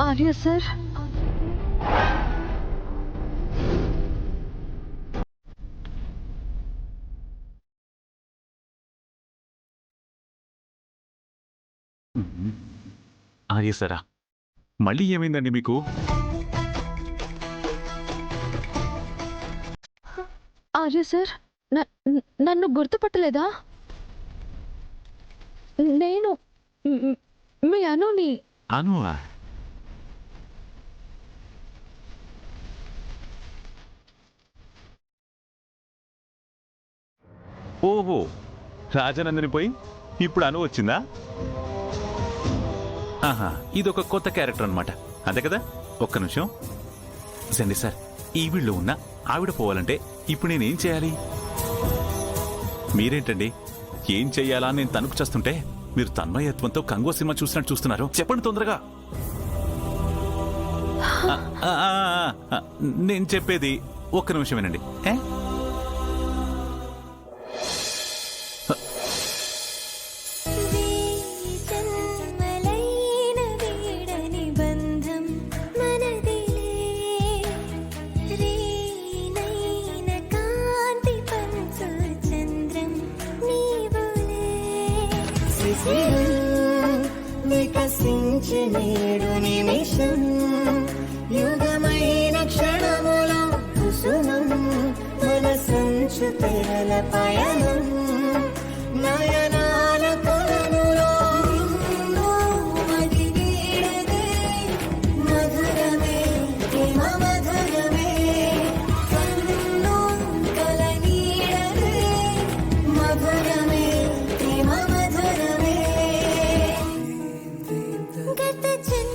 Arya sir, ఆర్యసరా, మళ్ళీ ఏమైందండి మీకు? ఆర్య సార్, నన్ను గుర్తుపట్టలేదా? నేను మీ అనుని. అనువా? ఓహో, రాజనందిని పోయి ఇప్పుడు అను వచ్చిందా? ఆహా, ఇదొక కొత్త క్యారెక్టర్ అనమాట, అదే కదా? ఒక్క నిమిషం సండి సార్, ఈవిడ్లో ఉన్న ఆవిడ పోవాలంటే ఇప్పుడు నేనేం చేయాలి? మీరేంటండి ఏం చెయ్యాలా అని నేను తణుకు చేస్తుంటే మీరు తన్మయత్వంతో కంగో సినిమా చూసినట్టు చూస్తున్నారు. చెప్పండి తొందరగా. నేను చెప్పేది ఒక్క నిమిషం వినండి. వికసించినేడు నిమిషం, యుగమైన క్షణములో కుసుమం, మన సంచు తెరల పయనం, నయనాల కొలనులో మది వీడదే, మధురమే ప్రేమ మధురమే, కన్ను కలనీడదే, మధురమే ప్రేమ మధురమే. గత జన్మ